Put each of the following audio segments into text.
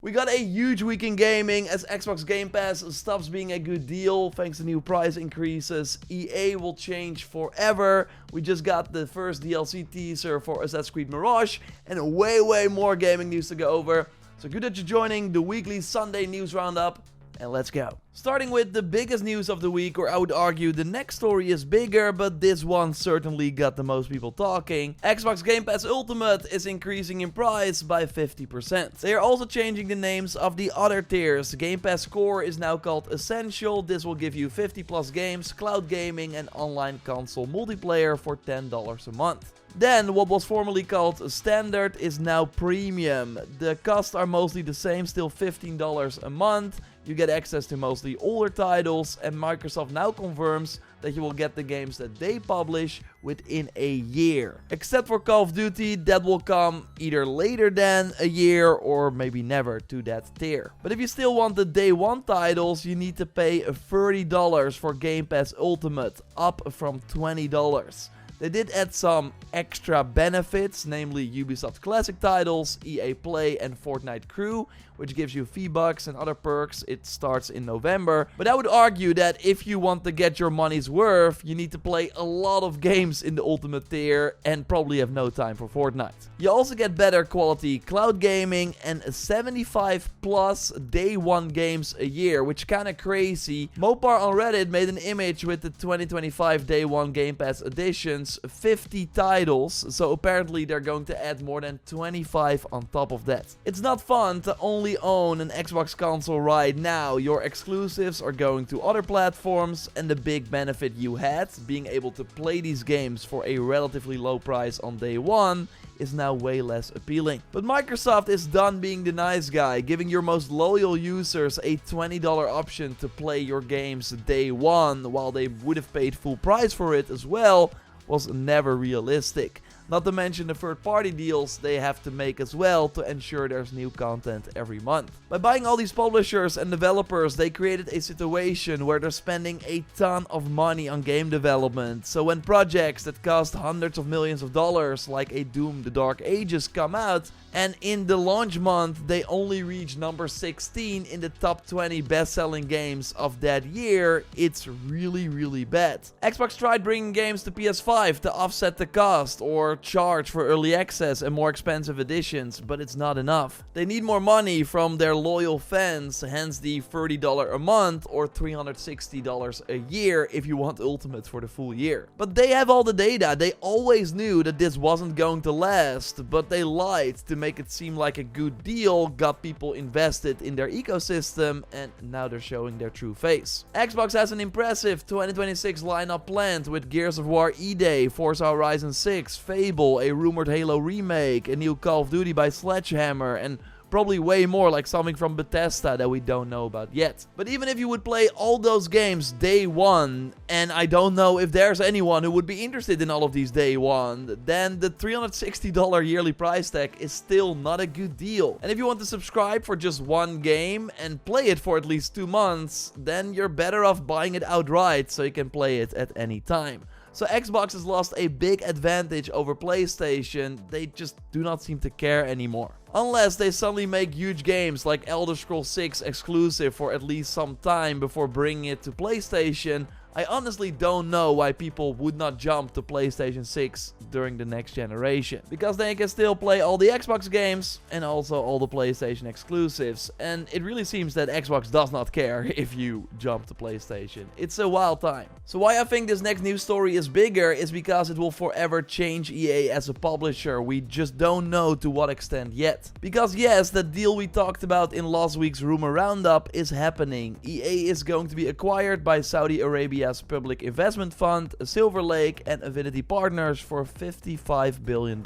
We got a huge week in gaming as Xbox Game Pass stops being a good deal thanks to new price increases. EA will change forever. We just got the first DLC teaser for Assassin's Creed Mirage and way more gaming news to go over. So good that you're joining the weekly Sunday news roundup. And let's go. Starting with the biggest news of the week, or I would argue the next story is bigger, but this one certainly got the most people talking. Xbox Game Pass Ultimate is increasing in price by 50%. They are also changing the names of the other tiers. Game Pass Core is now called Essential. This will give you 50 plus games, cloud gaming and online console multiplayer for $10 a month. Then, what was formerly called Standard is now Premium. The costs are mostly the same, still $15 a month. You get access to mostly older titles, and Microsoft now confirms that you will get the games that they publish within a year. Except for Call of Duty, that will come either later than a year or maybe never to that tier. But if you still want the day one titles, you need to pay $30 for Game Pass Ultimate, up from $20. They did add some extra benefits, namely Ubisoft classic titles, EA Play and Fortnite Crew, which gives you V-Bucks and other perks. It starts in November. But I would argue that if you want to get your money's worth, you need to play a lot of games in the Ultimate tier and probably have no time for Fortnite. You also get better quality cloud gaming and 75 plus day one games a year, which kinda crazy. Mopar on Reddit made an image with the 2025 day one Game Pass editions, 50 titles, so apparently they're going to add more than 25 on top of that. It's not fun to only own an Xbox console right now. Your exclusives are going to other platforms, and the big benefit you had, being able to play these games for a relatively low price on day one, is now way less appealing. But Microsoft is done being the nice guy. Giving your most loyal users a $20 option to play your games day one, while they would have paid full price for it as well, was never realistic. Not to mention the third-party deals they have to make as well to ensure there's new content every month. By buying all these publishers and developers, they created a situation where they're spending a ton of money on game development. So when projects that cost hundreds of millions of dollars, like a Doom The Dark Ages, come out, and in the launch month they only reach number 16 in the top 20 best-selling games of that year, it's really bad. Xbox tried bringing games to PS5 to offset the cost, or charge for early access and more expensive editions, but it's not enough. They need more money from their loyal fans, hence the $30 a month or $360 a year if you want Ultimate for the full year. But they have all the data. They always knew that this wasn't going to last, but they lied to make it seem like a good deal, got people invested in their ecosystem, and now they're showing their true face. Xbox has an impressive 2026 lineup planned with Gears of War E-Day, Forza Horizon 6, Fable, a rumored Halo remake, a new Call of Duty by Sledgehammer, and probably way more, like something from Bethesda that we don't know about yet. But even if you would play all those games day one, and I don't know if there's anyone who would be interested in all of these day one, then the $360 yearly price tag is still not a good deal. And if you want to subscribe for just one game and play it for at least 2 months, then you're better off buying it outright so you can play it at any time. So Xbox has lost a big advantage over PlayStation. They just do not seem to care anymore. Unless they suddenly make huge games like Elder Scrolls 6 exclusive for at least some time before bringing it to PlayStation, I honestly don't know why people would not jump to PlayStation 6 during the next generation. Because they can still play all the Xbox games and also all the PlayStation exclusives. And it really seems that Xbox does not care if you jump to PlayStation. It's a wild time. So why I think this next news story is bigger is because it will forever change EA as a publisher. We just don't know to what extent yet. Because yes, the deal we talked about in last week's rumor roundup is happening. EA is going to be acquired by Saudi Arabia's public investment fund, Silver Lake and Avidity Partners for $55 billion.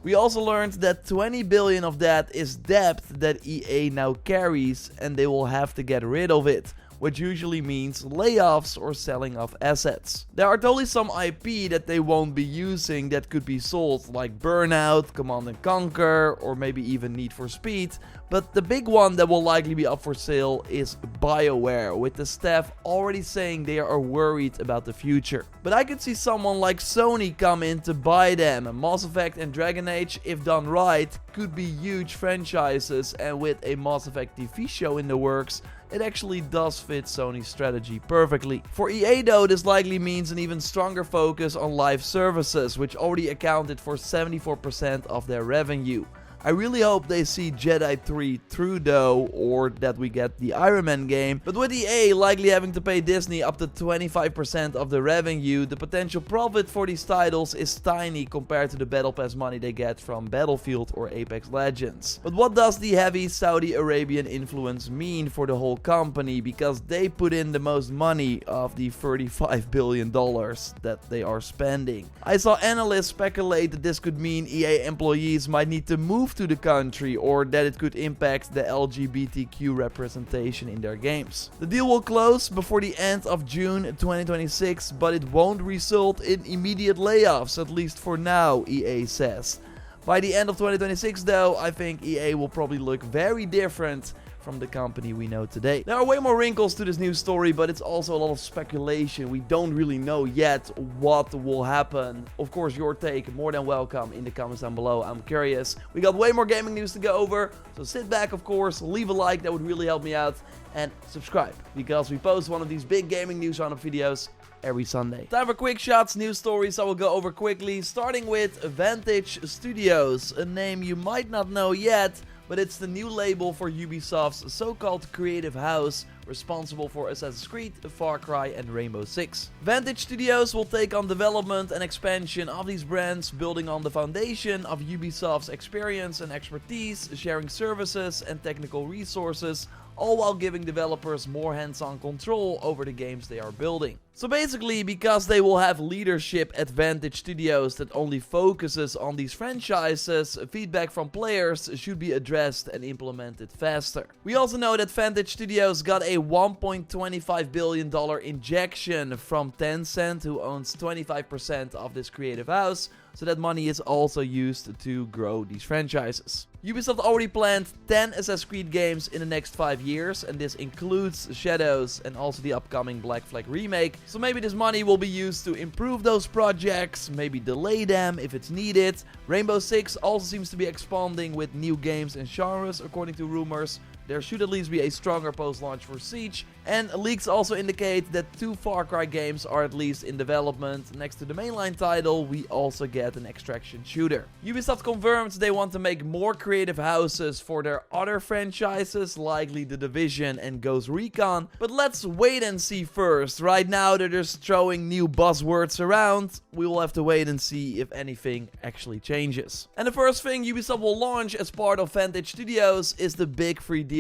We also learned that 20 billion of that is debt that EA now carries, and they will have to get rid of it, which usually means layoffs or selling off assets. There are totally some IP that they won't be using that could be sold, like Burnout, Command & Conquer, or maybe even Need for Speed, But the big one that will likely be up for sale is BioWare, with the staff already saying they are worried about the future. But I could see someone like Sony come in to buy them. Mass Effect and Dragon Age, if done right, could be huge franchises, and with a Mass Effect TV show in the works, it actually does fit Sony's strategy perfectly. For EA though, this likely means an even stronger focus on live services, which already accounted for 74% of their revenue. I really hope they see Jedi 3 through though, or that we get the Iron Man game. But with EA likely having to pay Disney up to 25% of the revenue, the potential profit for these titles is tiny compared to the Battle Pass money they get from Battlefield or Apex Legends. But what does the heavy Saudi Arabian influence mean for the whole company, because they put in the most money of the $35 billion that they are spending? I saw analysts speculate that this could mean EA employees might need to move to the country, or that it could impact the LGBTQ representation in their games. The deal will close before the end of June 2026, but it won't result in immediate layoffs, at least for now, EA says. By the end of 2026 though, I think EA will probably look very different from the company we know today. There are way more wrinkles to this news story, but it's also a lot of speculation. We don't really know yet what will happen. Of course, your take, more than welcome in the comments down below. I'm curious. We got way more gaming news to go over, so sit back, of course, leave a like, that would really help me out, and subscribe, because we post one of these big gaming news roundup videos every Sunday. Time for quick shots, news stories I will go over quickly, starting with Vantage Studios, a name you might not know yet, but it's the new label for Ubisoft's so-called creative house, responsible for Assassin's Creed, Far Cry and Rainbow Six. Vantage Studios will take on development and expansion of these brands, building on the foundation of Ubisoft's experience and expertise, sharing services and technical resources, all while giving developers more hands-on control over the games they are building. So basically, because they will have leadership at Vantage Studios that only focuses on these franchises, feedback from players should be addressed and implemented faster. We also know that Vantage Studios got a $1.25 billion injection from Tencent, who owns 25% of this creative house, so that money is also used to grow these franchises. Ubisoft already planned 10 Assassin's Creed games in the next 5 years, and this includes Shadows and also the upcoming Black Flag remake. So maybe this money will be used to improve those projects, maybe delay them if it's needed. Rainbow Six also seems to be expanding with new games and genres, according to rumors. There should at least be a stronger post-launch for Siege, and leaks also indicate that 2 Far Cry games are at least in development. Next to the mainline title, we also get an extraction shooter. Ubisoft confirmed they want to make more creative houses for their other franchises, likely The Division and Ghost Recon, but let's wait and see first. Right now they're just throwing new buzzwords around. We will have to wait and see if anything actually changes. And the first thing Ubisoft will launch as part of Vantage Studios is the big free DLC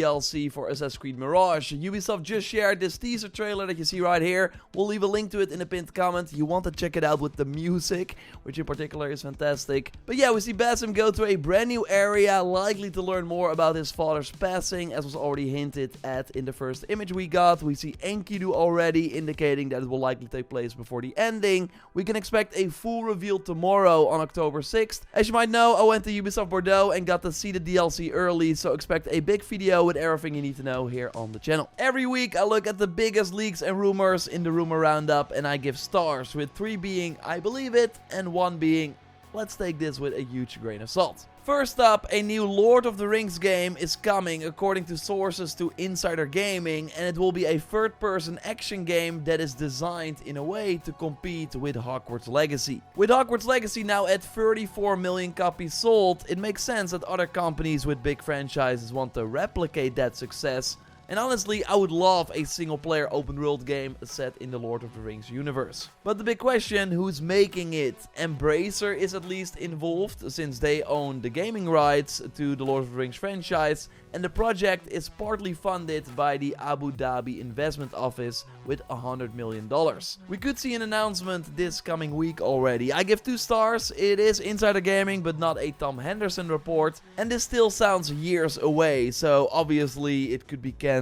for Assassin's Creed Mirage. Ubisoft just shared this teaser trailer that you see right here. We'll leave a link to it in the pinned comment. You want to check it out with the music, which in particular is fantastic. But yeah, we see Basim go to a brand new area, likely to learn more about his father's passing, as was already hinted at in the first image we got. We see Enkidu already, indicating that it will likely take place before the ending. We can expect a full reveal tomorrow on October 6th. As you might know, I went to Ubisoft Bordeaux and got to see the DLC early, so expect a big video with everything you need to know here on the channel. Every week I look at the biggest leaks and rumors in the rumor roundup, and I give stars, with 3 being I believe it and 1 being let's take this with a huge grain of salt. First up, a new Lord of the Rings game is coming, according to sources to Insider Gaming, and it will be a third-person action game that is designed in a way to compete with Hogwarts Legacy. With Hogwarts Legacy now at 34 million copies sold, it makes sense that other companies with big franchises want to replicate that success. And honestly, I would love a single-player open-world game set in the Lord of the Rings universe. But the big question, who's making it? Embracer is at least involved, since they own the gaming rights to the Lord of the Rings franchise, and the project is partly funded by the Abu Dhabi Investment Office with $100 million. We could see an announcement this coming week already. I give 2 stars. It is Insider Gaming, but not a Tom Henderson report, and this still sounds years away, so obviously it could be cancelled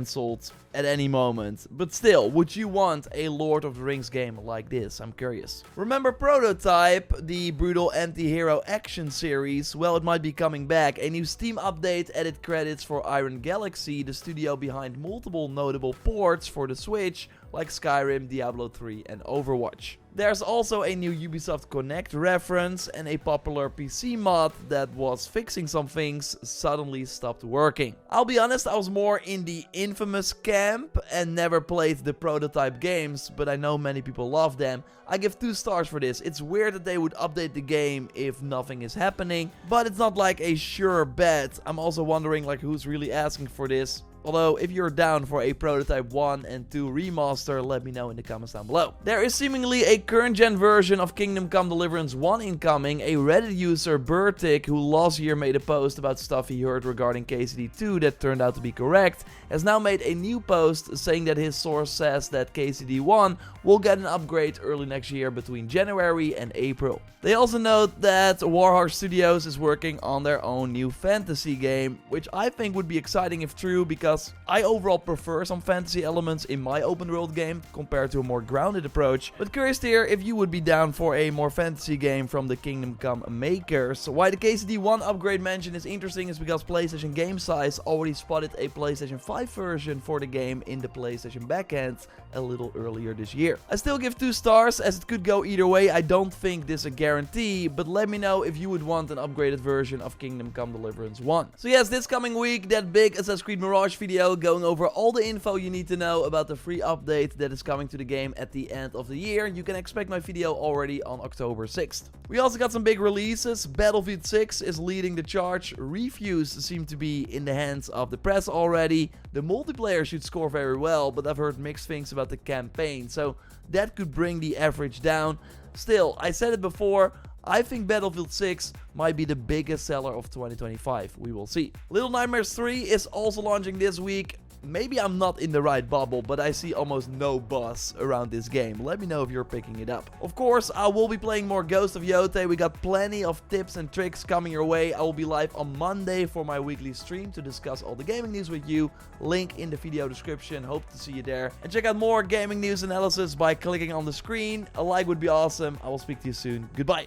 at any moment. But still, would you want a Lord of the Rings game like this? I'm curious. Remember Prototype, the brutal anti-hero action series? Well, it might be coming back. A new Steam update added credits for for Iron Galaxy, the studio behind multiple notable ports for the Switch, like Skyrim, Diablo 3 and Overwatch. There's also a new Ubisoft Connect reference, and a popular PC mod that was fixing some things suddenly stopped working. I'll be honest, I was more in the Infamous camp and never played the prototype games, but I know many people love them. I give 2 stars for this. It's weird that they would update the game if nothing is happening, but it's not like a sure bet. I'm also wondering like who's really asking for this. Although, if you're down for a Prototype 1 and 2 remaster, let me know in the comments down below. There is seemingly a current-gen version of Kingdom Come Deliverance 1 incoming. A Reddit user, Burtic, who last year made a post about stuff he heard regarding KCD2 that turned out to be correct, has now made a new post saying that his source says that KCD1 will get an upgrade early next year between January and April. They also note that Warhorse Studios is working on their own new fantasy game, which I think would be exciting if true, because I overall prefer some fantasy elements in my open world game compared to a more grounded approach. But curious to hear if you would be down for a more fantasy game from the Kingdom Come makers. Why the KCD1 upgrade mention is interesting is because PlayStation Game Size already spotted a PlayStation 5 version for the game in the PlayStation backend a little earlier this year. I still give 2 stars as it could go either way. I don't think this is a guarantee, but let me know if you would want an upgraded version of Kingdom Come Deliverance 1. So yes, this coming week, that big Assassin's Creed Mirage video going over all the info you need to know about the free update that is coming to the game at the end of the year. You can expect my video already on October 6th. We also got some big releases. Battlefield 6 is leading the charge. Reviews seem to be in the hands of the press already. The multiplayer should score very well, but I've heard mixed things about the campaign, so that could bring the average down. Still, I said it before, I think Battlefield 6 might be the biggest seller of 2025. We will see. Little Nightmares 3 is also launching this week. Maybe I'm not in the right bubble, but I see almost no buzz around this game. Let me know if you're picking it up. Of course, I will be playing more Ghost of Yotei. We got plenty of tips and tricks coming your way. I will be live on Monday for my weekly stream to discuss all the gaming news with you. Link in the video description. Hope to see you there. And check out more gaming news analysis by clicking on the screen. A like would be awesome. I will speak to you soon. Goodbye.